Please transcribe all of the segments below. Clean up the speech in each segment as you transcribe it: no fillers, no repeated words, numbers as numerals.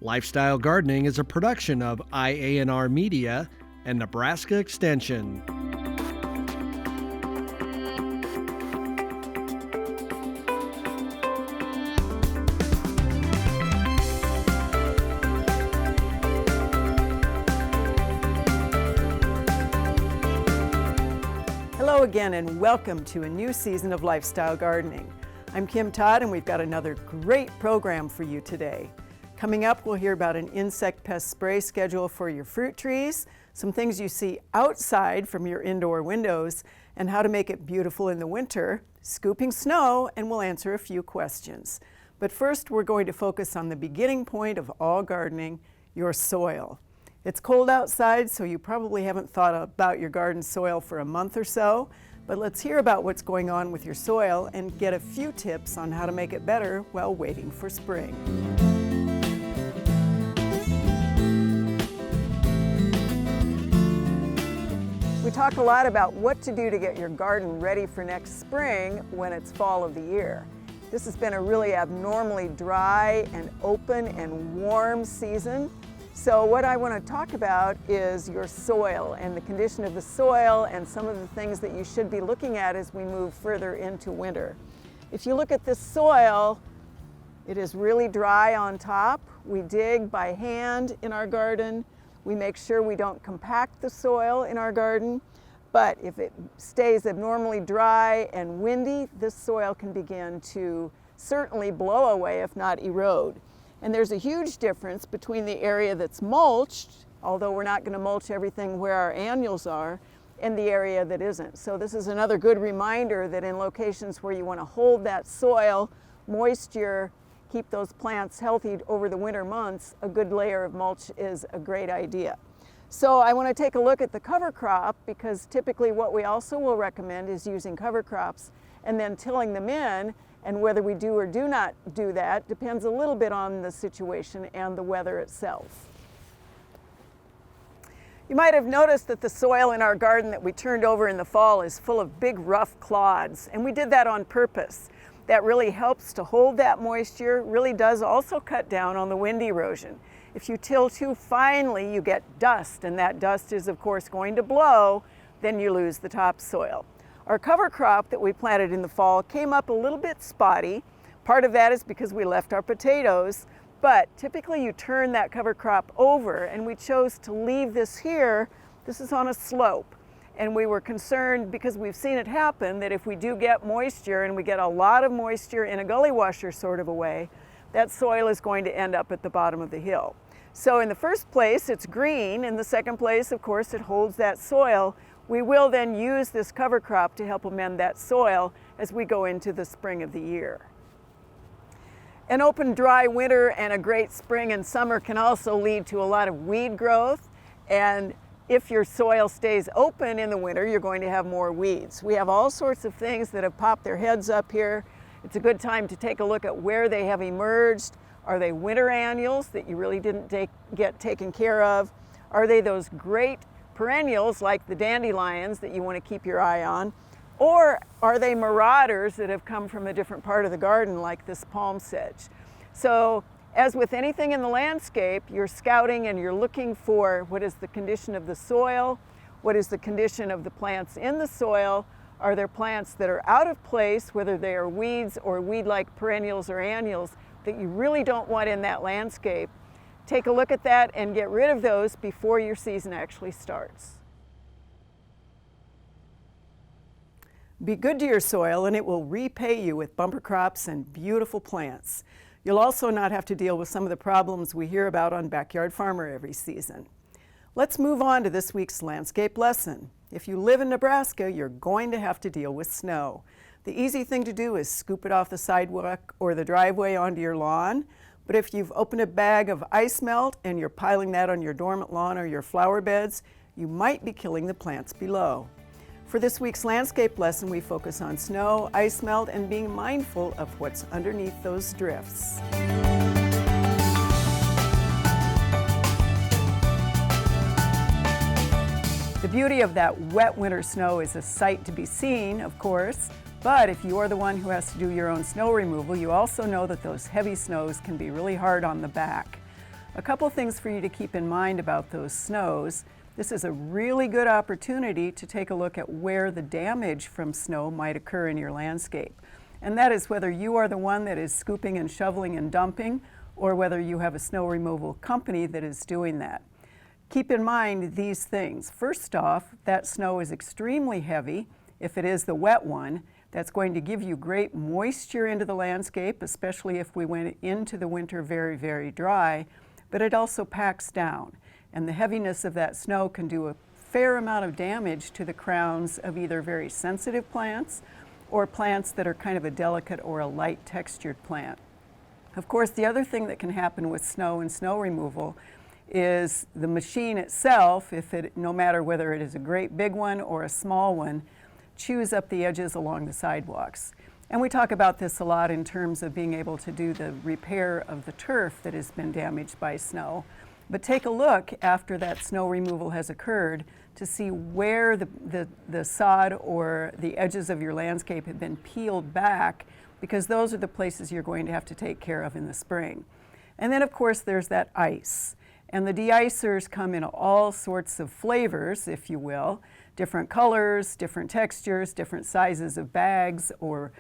Lifestyle Gardening is a production of IANR Media and Nebraska Extension. Hello again and welcome to a new season of Lifestyle Gardening. I'm Kim Todd and we've got another great program for you today. Coming up, we'll hear about an insect pest spray schedule for your fruit trees, some things you see outside from your indoor windows, and how to make it beautiful in the winter, scooping snow, and we'll answer a few questions. But first, we're going to focus on the beginning point of all gardening, your soil. It's cold outside, so you probably haven't thought about your garden soil for a month or so, but let's hear about what's going on with your soil and get a few tips on how to make it better while waiting for spring. We talk a lot about what to do to get your garden ready for next spring when it's fall of the year. This has been a really abnormally dry and open and warm season. So what I want to talk about is your soil and the condition of the soil and some of the things that you should be looking at as we move further into winter. If you look at this soil, it is really dry on top. We dig by hand in our garden. We make sure we don't compact the soil in our garden, but if it stays abnormally dry and windy, this soil can begin to certainly blow away, if not erode. And there's a huge difference between the area that's mulched, although we're not going to mulch everything where our annuals are, and the area that isn't. So this is another good reminder that in locations where you want to hold that soil, moisture, keep those plants healthy over the winter months, a good layer of mulch is a great idea. So I want to take a look at the cover crop, because typically what we also will recommend is using cover crops and then tilling them in, and whether we do or do not do that depends a little bit on the situation and the weather itself. You might have noticed that the soil in our garden that we turned over in the fall is full of big rough clods, and we did that on purpose. That really helps to hold that moisture, really does also cut down on the wind erosion. If you till too finely, you get dust, and that dust is of course going to blow, then you lose the topsoil. Our cover crop that we planted in the fall came up a little bit spotty. Part of that is because we left our potatoes, but typically you turn that cover crop over, and we chose to leave this here. This is on a slope. And we were concerned, because we've seen it happen, that if we do get moisture, and we get a lot of moisture in a gully washer sort of a way, that soil is going to end up at the bottom of the hill. So in the first place, it's green. In the second place, of course, it holds that soil. We will then use this cover crop to help amend that soil as we go into the spring of the year. An open, dry winter and a great spring and summer can also lead to a lot of weed growth, and if your soil stays open in the winter, you're going to have more weeds. We have all sorts of things that have popped their heads up here. It's a good time to take a look at where they have emerged. Are they winter annuals that you really didn't get taken care of? Are they those great perennials like the dandelions that you want to keep your eye on? Or are they marauders that have come from a different part of the garden like this palm sedge? So, as with anything in the landscape, you're scouting and you're looking for what is the condition of the soil, what is the condition of the plants in the soil. Are there plants that are out of place, whether they are weeds or weed-like perennials or annuals, that you really don't want in that landscape? Take a look at that and get rid of those before your season actually starts. Be good to your soil and it will repay you with bumper crops and beautiful plants. You'll also not have to deal with some of the problems we hear about on Backyard Farmer every season. Let's move on to this week's landscape lesson. If you live in Nebraska, you're going to have to deal with snow. The easy thing to do is scoop it off the sidewalk or the driveway onto your lawn. But if you've opened a bag of ice melt and you're piling that on your dormant lawn or your flower beds, you might be killing the plants below. For this week's landscape lesson, we focus on snow, ice melt, and being mindful of what's underneath those drifts. The beauty of that wet winter snow is a sight to be seen, of course, but if you are the one who has to do your own snow removal, you also know that those heavy snows can be really hard on the back. A couple things for you to keep in mind about those snows. This is a really good opportunity to take a look at where the damage from snow might occur in your landscape. And that is whether you are the one that is scooping and shoveling and dumping, or whether you have a snow removal company that is doing that. Keep in mind these things. First off, that snow is extremely heavy. If it is the wet one, that's going to give you great moisture into the landscape, especially if we went into the winter very, very dry, but it also packs down. And the heaviness of that snow can do a fair amount of damage to the crowns of either very sensitive plants or plants that are kind of a delicate or a light textured plant. Of course, the other thing that can happen with snow and snow removal is the machine itself, no matter whether it is a great big one or a small one, chews up the edges along the sidewalks. And we talk about this a lot in terms of being able to do the repair of the turf that has been damaged by snow. But take a look after that snow removal has occurred to see where the sod or the edges of your landscape have been peeled back, because those are the places you're going to have to take care of in the spring. And then of course there's that ice. And the de-icers come in all sorts of flavors, if you will, different colors, different textures, different sizes of bags or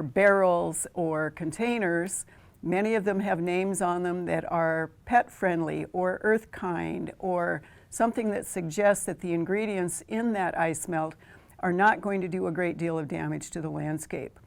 barrels or containers. Many of them have names on them that are pet friendly or earth kind, or something that suggests that the ingredients in that ice melt are not going to do a great deal of damage to the landscape.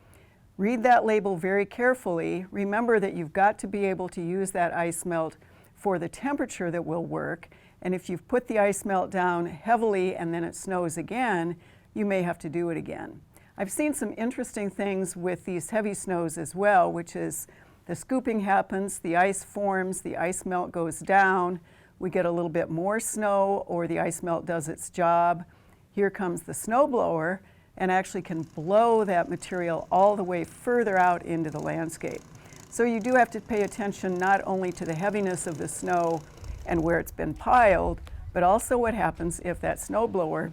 Read that label very carefully. Remember that you've got to be able to use that ice melt for the temperature that will work. And if you've put the ice melt down heavily and then it snows again, you may have to do it again. I've seen some interesting things with these heavy snows as well, which is the scooping happens, the ice forms, the ice melt goes down, we get a little bit more snow, or the ice melt does its job. Here comes the snow blower and actually can blow that material all the way further out into the landscape. So you do have to pay attention not only to the heaviness of the snow and where it's been piled, but also what happens if that snow blower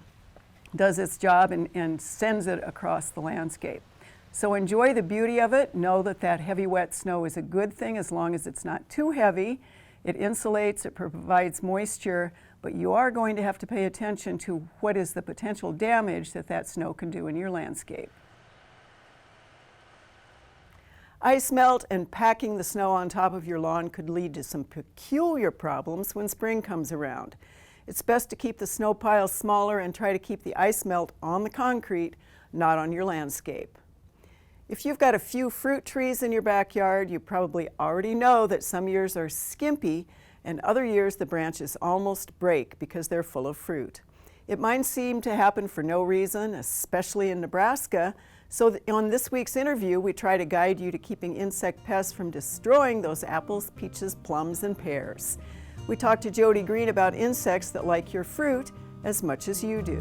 does its job and sends it across the landscape. So enjoy the beauty of it. Know that that heavy wet snow is a good thing as long as it's not too heavy. It insulates, it provides moisture, but you are going to have to pay attention to what is the potential damage that that snow can do in your landscape. Ice melt and packing the snow on top of your lawn could lead to some peculiar problems when spring comes around. It's best to keep the snow piles smaller and try to keep the ice melt on the concrete, not on your landscape. If you've got a few fruit trees in your backyard, you probably already know that some years are skimpy and other years the branches almost break because they're full of fruit. It might seem to happen for no reason, especially in Nebraska. So on this week's interview, we try to guide you to keeping insect pests from destroying those apples, peaches, plums, and pears. We talked to Jody Green about insects that like your fruit as much as you do.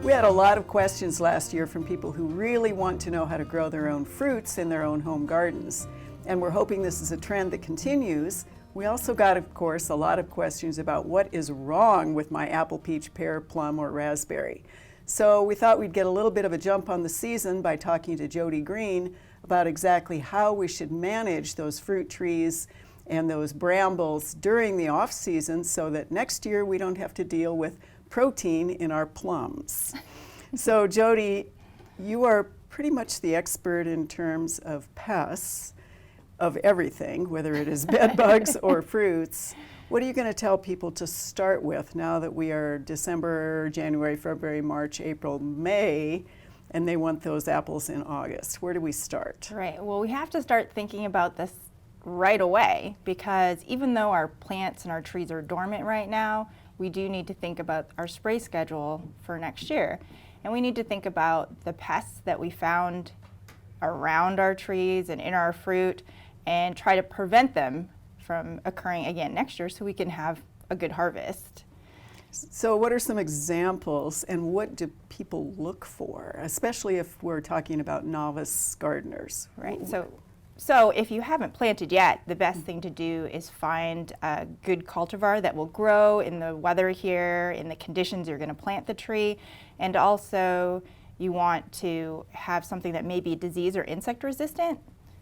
We had a lot of questions last year from people who really want to know how to grow their own fruits in their own home gardens. And we're hoping this is a trend that continues. We also got, of course, a lot of questions about what is wrong with my apple, peach, pear, plum, or raspberry. So we thought we'd get a little bit of a jump on the season by talking to Jody Green about exactly how we should manage those fruit trees and those brambles during the off season so that next year we don't have to deal with protein in our plums. So Jody, you are pretty much the expert in terms of pests of everything, whether it is bed bugs or fruits. What are you going to tell people to start with now that we are December, January, February, March, April, May, and they want those apples in August? Where do we start? Right. Well, we have to start thinking about this right away, because even though our plants and our trees are dormant right now, we do need to think about our spray schedule for next year. And we need to think about the pests that we found around our trees and in our fruit and try to prevent them from occurring again next year so we can have a good harvest. So what are some examples and what do people look for, especially if we're talking about novice gardeners? Right. So if you haven't planted yet, the best thing to do is find a good cultivar that will grow in the weather here, in the conditions you're going to plant the tree, and also You want to have something that may be disease or insect resistant.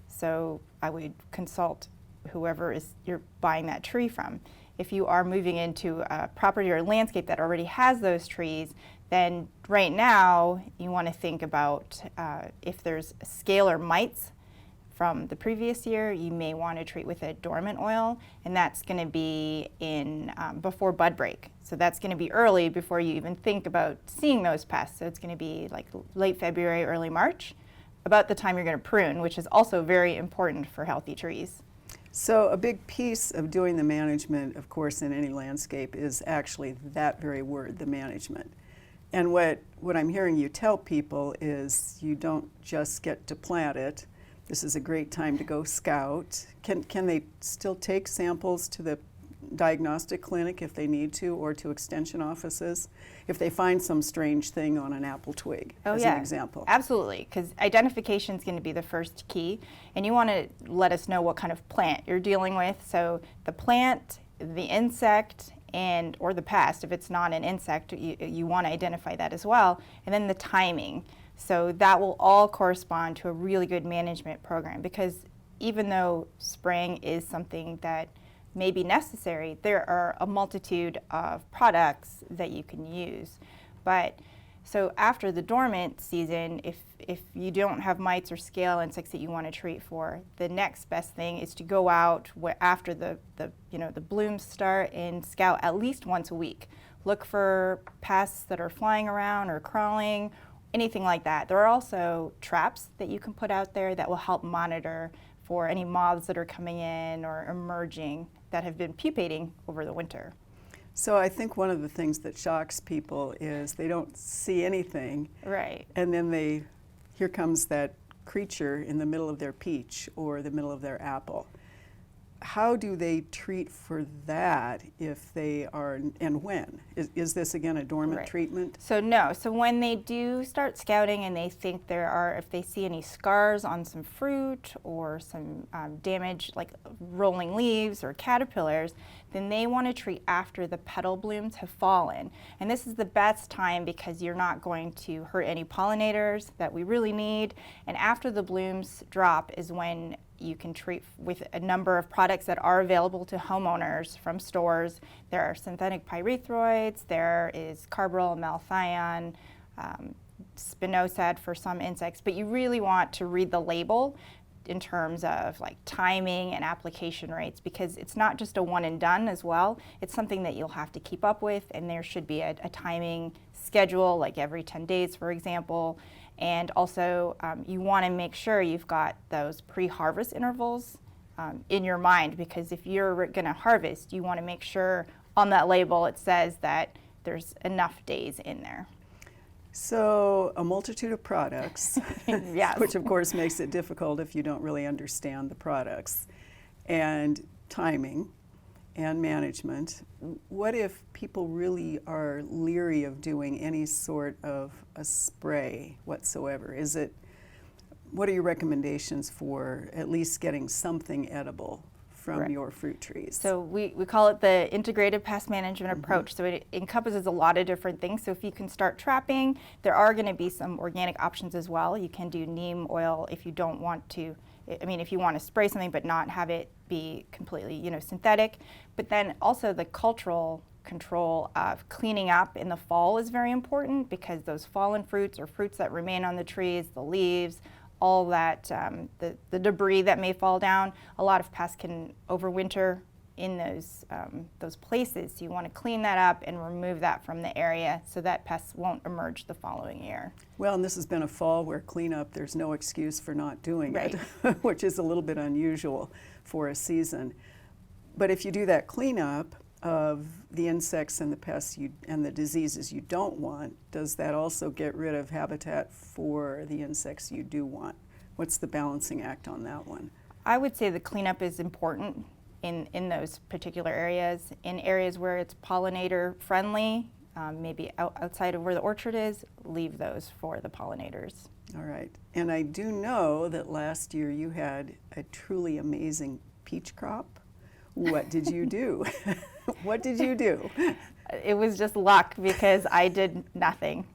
So I would consult whoever you're buying that tree from. If you are moving into a property or landscape that already has those trees, then right now you want to think about if there's scale or mites from the previous year, you may want to treat with a dormant oil, and that's going to be in before bud break. So that's going to be early before you even think about seeing those pests. So it's going to be like late February, early March, about the time you're going to prune, which is also very important for healthy trees. So a big piece of doing the management, of course, in any landscape is actually that very word, the management. And what I'm hearing you tell people is you don't just get to plant it. This is a great time to go scout. Can they still take samples to the diagnostic clinic if they need to, or to extension offices if they find some strange thing on an apple twig, as an example? Absolutely, because identification is going to be the first key, and you want to let us know what kind of plant you're dealing with. So the plant, the insect, or the pest. If it's not an insect, you want to identify that as well, and then the timing. So that will all correspond to a really good management program, because even though spraying is something that may be necessary, there are a multitude of products that you can use. But so after the dormant season, if you don't have mites or scale insects that you want to treat for, the next best thing is to go out after the blooms start and scout at least once a week. Look for pests that are flying around or crawling, anything like that. There are also traps that you can put out there that will help monitor for any moths that are coming in or emerging that have been pupating over the winter. So I think one of the things that shocks people is they don't see anything. Right. And then here comes that creature in the middle of their peach or the middle of their apple. How do they treat for that if they are, and when? Is this again a dormant treatment? So no, so when they do start scouting and they think if they see any scars on some fruit or some damage like rolling leaves or caterpillars, then they want to treat after the petal blooms have fallen. And this is the best time because you're not going to hurt any pollinators that we really need. And after the blooms drop is when you can treat with a number of products that are available to homeowners from stores. There are synthetic pyrethroids, there is carbaryl, malathion, spinosad for some insects, but you really want to read the label in terms of like timing and application rates, because it's not just a one and done as well. It's something that you'll have to keep up with, and there should be a timing schedule, like every 10 days, for example. And also, you want to make sure you've got those pre-harvest intervals in your mind, because if you're going to harvest, you want to make sure on that label it says that there's enough days in there. So a multitude of products, Yes. which of course makes it difficult if you don't really understand the products, and timing and management. What if people really are leery of doing any sort of a spray whatsoever? What are your recommendations for at least getting something edible from your fruit trees? So we call it the integrated pest management approach. So it encompasses a lot of different things. So if you can start trapping, there are going to be some organic options as well. You can do neem oil if you don't want to. I mean, if you want to spray something but not have it be completely, synthetic. But then also the cultural control of cleaning up in the fall is very important, because those fallen fruits or fruits that remain on the trees, the leaves, all that, the debris that may fall down, a lot of pests can overwinter in those places. So you want to clean that up and remove that from the area so that pests won't emerge the following year. Well, and this has been a fall where cleanup, there's no excuse for not doing it, which is a little bit unusual for a season. But if you do that cleanup of the insects and the pests and the diseases you don't want, does that also get rid of habitat for the insects you do want? What's the balancing act on that one? I would say the cleanup is important in those particular areas. In areas where it's pollinator friendly, maybe outside of where the orchard is, leave those for the pollinators. All right. And I do know that last year you had a truly amazing peach crop. What did you do? What did you do? It was just luck, because I did nothing.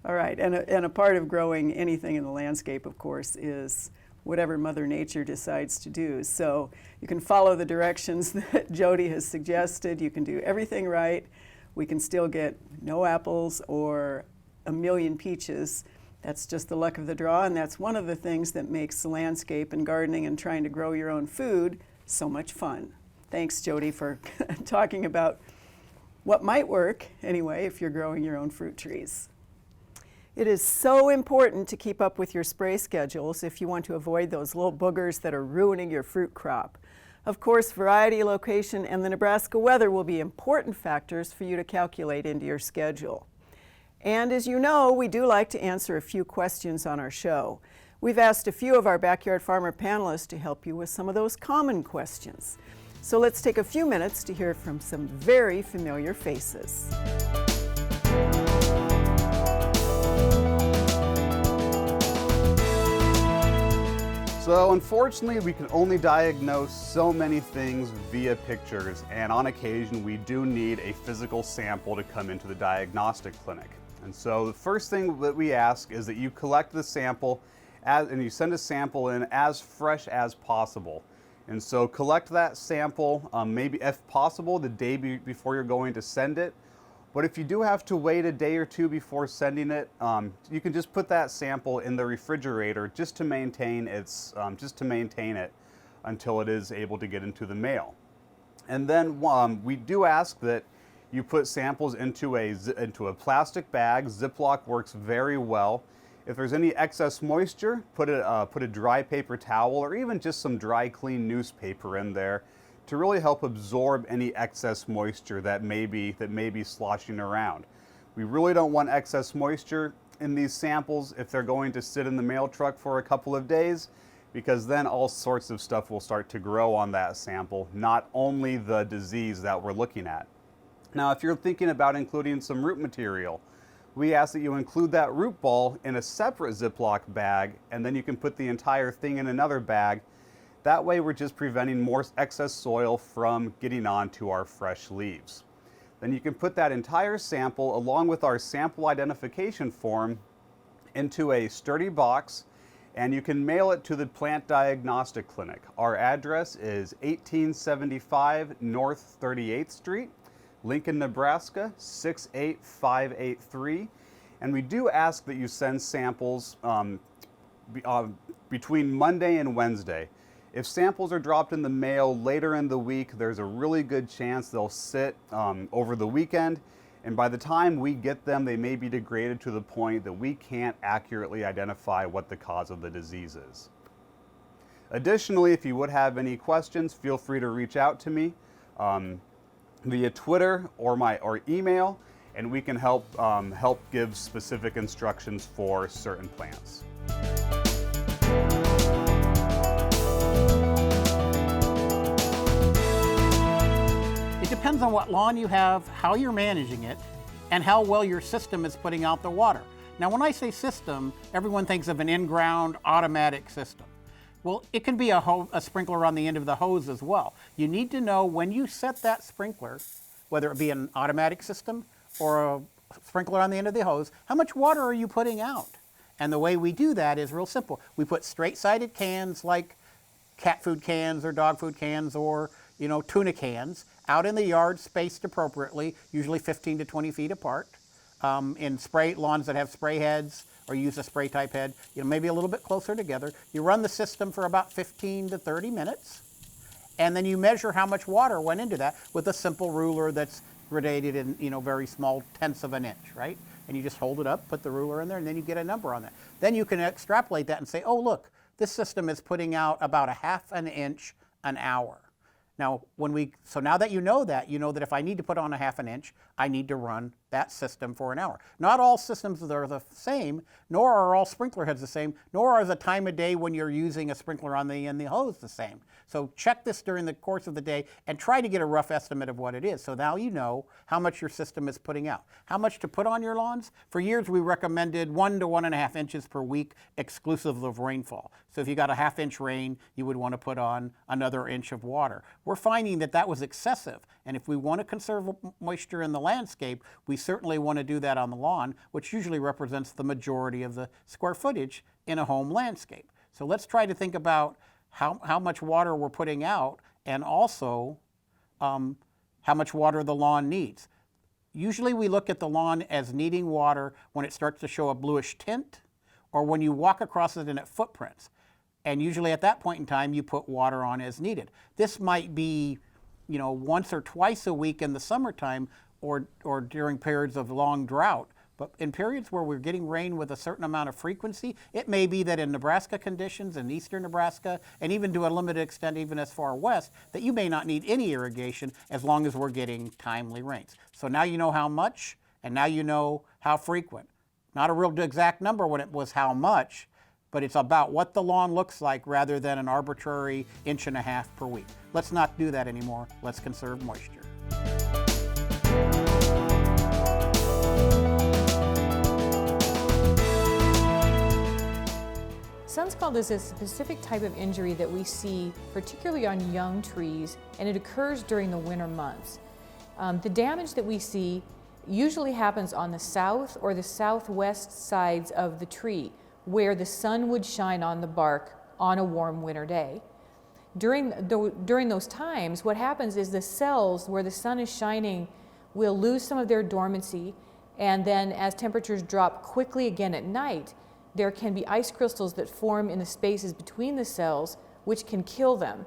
All right, and a part of growing anything in the landscape, of course, is whatever Mother Nature decides to do. So you can follow the directions that Jody has suggested. You can do everything right. We can still get no apples or a million peaches. That's just the luck of the draw, and that's one of the things that makes the landscape and gardening and trying to grow your own food so much fun. Thanks, Jody, for talking about what might work, anyway, if you're growing your own fruit trees. It is so important to keep up with your spray schedules if you want to avoid those little boogers that are ruining your fruit crop. Of course, variety, location, and the Nebraska weather will be important factors for you to calculate into your schedule. And as you know, we do like to answer a few questions on our show. We've asked a few of our Backyard Farmer panelists to help you with some of those common questions. So let's take a few minutes to hear from some very familiar faces. So unfortunately, we can only diagnose so many things via pictures, and on occasion we do need a physical sample to come into the diagnostic clinic. And so the first thing that we ask is that you collect the sample and you send a sample in as fresh as possible. And so collect that sample, maybe if possible, the day before you're going to send it. But if you do have to wait a day or two before sending it, you can just put that sample in the refrigerator just to maintain it until it is able to get into the mail. And then we do ask that you put samples into a plastic bag. Ziploc works very well. If there's any excess moisture, put a dry paper towel or even just some dry, clean newspaper in there to really help absorb any excess moisture that may be sloshing around. We really don't want excess moisture in these samples if they're going to sit in the mail truck for a couple of days, because then all sorts of stuff will start to grow on that sample, not only the disease that we're looking at. Now, if you're thinking about including some root material, we ask that you include that root ball in a separate Ziploc bag, and then you can put the entire thing in another bag. That way we're just preventing more excess soil from getting onto our fresh leaves. Then you can put that entire sample along with our sample identification form into a sturdy box, and you can mail it to the Plant Diagnostic Clinic. Our address is 1875 North 38th Street, Lincoln, Nebraska 68583. And we do ask that you send samples between Monday and Wednesday. If samples are dropped in the mail later in the week, there's a really good chance they'll sit over the weekend, and by the time we get them, they may be degraded to the point that we can't accurately identify what the cause of the disease is. Additionally, if you would have any questions, feel free to reach out to me via Twitter or email, and we can help give specific instructions for certain plants. It depends on what lawn you have, how you're managing it, and how well your system is putting out the water. Now, when I say system, everyone thinks of an in-ground automatic system. Well, it can be a sprinkler on the end of the hose as well. You need to know when you set that sprinkler, whether it be an automatic system or a sprinkler on the end of the hose, how much water are you putting out? And the way we do that is real simple. We put straight-sided cans like cat food cans or dog food cans or tuna cans out in the yard, spaced appropriately, usually 15 to 20 feet apart. In lawns that have spray heads or use a spray type head, maybe a little bit closer together. You run the system for about 15 to 30 minutes, and then you measure how much water went into that with a simple ruler that's gradated in very small tenths of an inch, right? And you just hold it up, put the ruler in there, and then you get a number on that. Then you can extrapolate that and say, oh look, this system is putting out about a half an inch an hour. Now, now that you know that if I need to put on a half an inch, I need to run that system for an hour. Not all systems are the same, nor are all sprinkler heads the same, nor are the time of day when you're using a sprinkler on the end of the hose the same. So check this during the course of the day and try to get a rough estimate of what it is. So now you know how much your system is putting out. How much to put on your lawns? For years we recommended 1 to 1.5 inches per week exclusive of rainfall. So if you got a half-inch rain, you would want to put on another inch of water. We're finding that was excessive, And if we want to conserve moisture in the landscape, we certainly want to do that on the lawn, which usually represents the majority of the square footage in a home landscape. So let's try to think about how much water we're putting out, and also how much water the lawn needs. Usually we look at the lawn as needing water when it starts to show a bluish tint, or when you walk across it and it footprints. And usually at that point in time, you put water on as needed. This might be, once or twice a week in the summertime, or during periods of long drought. But in periods where we're getting rain with a certain amount of frequency, it may be that in Nebraska conditions, in eastern Nebraska, and even to a limited extent even as far west, that you may not need any irrigation as long as we're getting timely rains. So now you know how much, and now you know how frequent. Not a real exact number when it was how much, but it's about what the lawn looks like rather than an arbitrary 1.5 inches per week. Let's not do that anymore. Let's conserve moisture. Sun scald is a specific type of injury that we see particularly on young trees, and it occurs during the winter months. The damage that we see usually happens on the south or the southwest sides of the tree, where the sun would shine on the bark on a warm winter day. During those times, what happens is the cells where the sun is shining will lose some of their dormancy, and then as temperatures drop quickly again at night, there can be ice crystals that form in the spaces between the cells, which can kill them.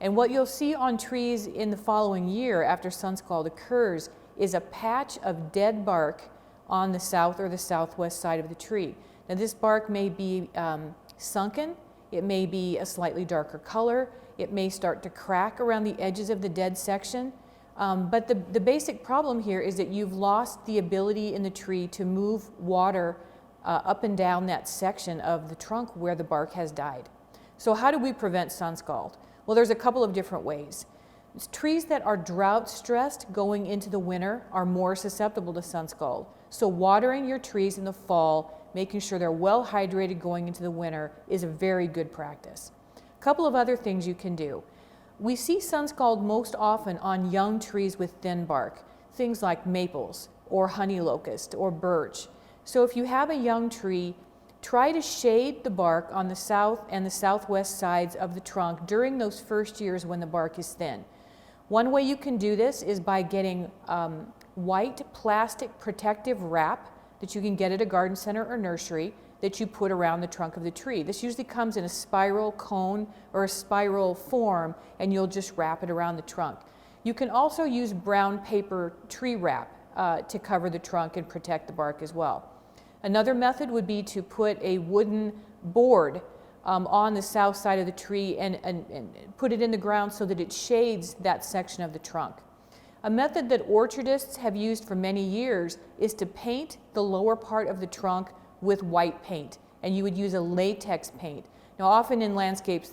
And what you'll see on trees in the following year after sun scald occurs is a patch of dead bark on the south or the southwest side of the tree. Now this bark may be sunken, it may be a slightly darker color, it may start to crack around the edges of the dead section, but the basic problem here is that you've lost the ability in the tree to move water up and down that section of the trunk where the bark has died. So how do we prevent sun scald? Well, there's a couple of different ways. Trees that are drought stressed going into the winter are more susceptible to sun scald. So watering your trees in the fall, making sure they're well hydrated going into the winter, is a very good practice. A couple of other things you can do. We see sun scald most often on young trees with thin bark, things like maples or honey locust or birch. So if you have a young tree, try to shade the bark on the south and the southwest sides of the trunk during those first years when the bark is thin. One way you can do this is by getting white plastic protective wrap that you can get at a garden center or nursery that you put around the trunk of the tree. This usually comes in a spiral cone or a spiral form, and you'll just wrap it around the trunk. You can also use brown paper tree wrap to cover the trunk and protect the bark as well. Another method would be to put a wooden board on the south side of the tree and put it in the ground so that it shades that section of the trunk. A method that orchardists have used for many years is to paint the lower part of the trunk with white paint, and you would use a latex paint. Now often in landscapes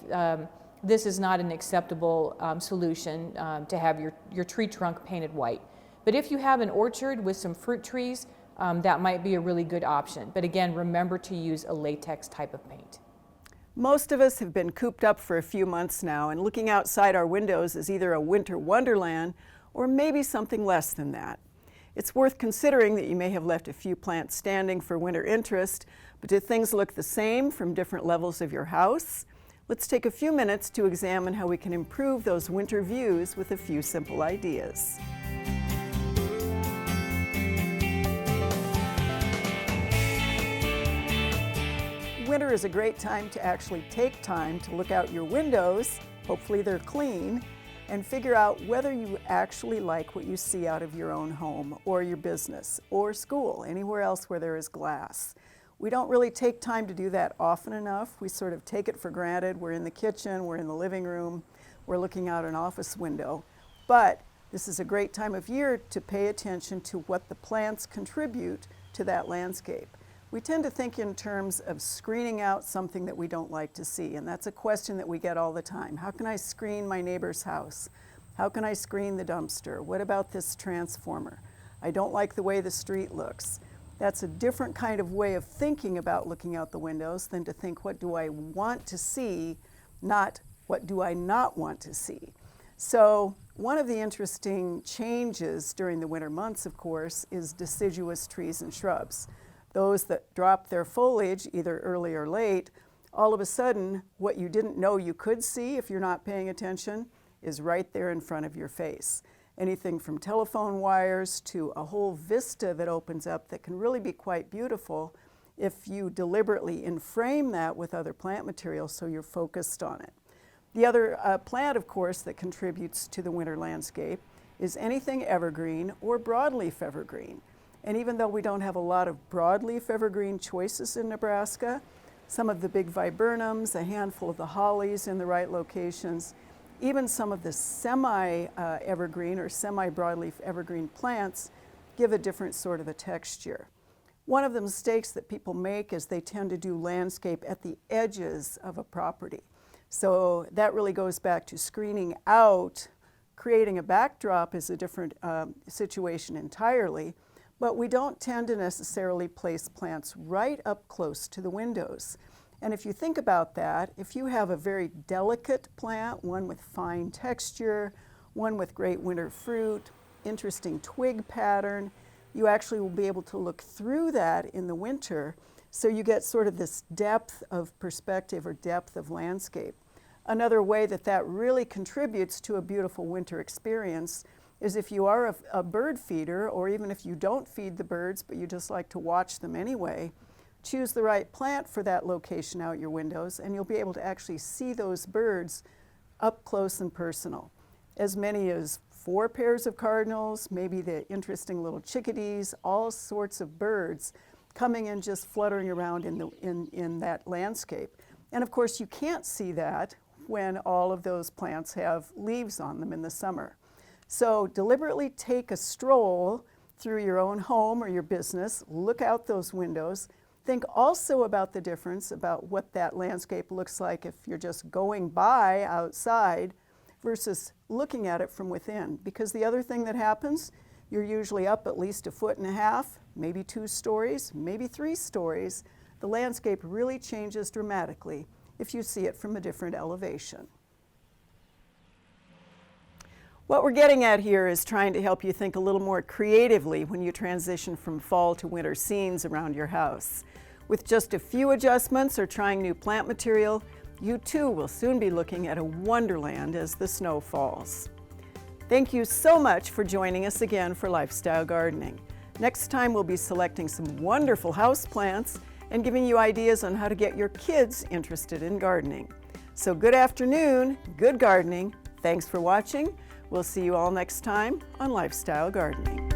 this is not an acceptable solution to have your tree trunk painted white. But if you have an orchard with some fruit trees, that might be a really good option. But again, remember to use a latex type of paint. Most of us have been cooped up for a few months now, and looking outside our windows is either a winter wonderland or maybe something less than that. It's worth considering that you may have left a few plants standing for winter interest, but do things look the same from different levels of your house? Let's take a few minutes to examine how we can improve those winter views with a few simple ideas. Winter is a great time to actually take time to look out your windows, hopefully they're clean, and figure out whether you actually like what you see out of your own home or your business or school, anywhere else where there is glass. We don't really take time to do that often enough. We sort of take it for granted. We're in the kitchen, we're in the living room, we're looking out an office window. But this is a great time of year to pay attention to what the plants contribute to that landscape. We tend to think in terms of screening out something that we don't like to see, and that's a question that we get all the time. How can I screen my neighbor's house? How can I screen the dumpster? What about this transformer? I don't like the way the street looks. That's a different kind of way of thinking about looking out the windows than to think, what do I want to see, not what do I not want to see. So One of the interesting changes during the winter months, of course, is deciduous trees and shrubs. Those that drop their foliage either early or late, all of a sudden, what you didn't know you could see if you're not paying attention is right there in front of your face. Anything from telephone wires to a whole vista that opens up that can really be quite beautiful if you deliberately frame that with other plant materials so you're focused on it. The other plant, of course, that contributes to the winter landscape is anything evergreen or broadleaf evergreen. And even though we don't have a lot of broadleaf evergreen choices in Nebraska, some of the big viburnums, a handful of the hollies in the right locations, even some of the semi-evergreen or semi-broadleaf evergreen plants give a different sort of a texture. One of the mistakes that people make is they tend to do landscape at the edges of a property. So that really goes back to screening out. Creating a backdrop is a different situation entirely, but we don't tend to necessarily place plants right up close to the windows. And if you think about that, if you have a very delicate plant, one with fine texture, one with great winter fruit, interesting twig pattern, you actually will be able to look through that in the winter, so you get sort of this depth of perspective or depth of landscape. Another way that that really contributes to a beautiful winter experience is if you are a bird feeder, or even if you don't feed the birds but you just like to watch them anyway, choose the right plant for that location out your windows and you'll be able to actually see those birds up close and personal. As many as 4 pairs of cardinals, maybe the interesting little chickadees, all sorts of birds coming and just fluttering around in that landscape. And of course you can't see that when all of those plants have leaves on them in the summer. So deliberately take a stroll through your own home or your business, look out those windows, think also about the difference about what that landscape looks like if you're just going by outside versus looking at it from within. Because the other thing that happens, you're usually up at least 1.5 feet, maybe 2 stories, maybe 3 stories. The landscape really changes dramatically if you see it from a different elevation. What we're getting at here is trying to help you think a little more creatively when you transition from fall to winter scenes around your house. With just a few adjustments or trying new plant material, you too will soon be looking at a wonderland as the snow falls. Thank you so much for joining us again for Lifestyle Gardening. Next time we'll be selecting some wonderful house plants and giving you ideas on how to get your kids interested in gardening. So good afternoon, good gardening. Thanks for watching. We'll see you all next time on Lifestyle Gardening.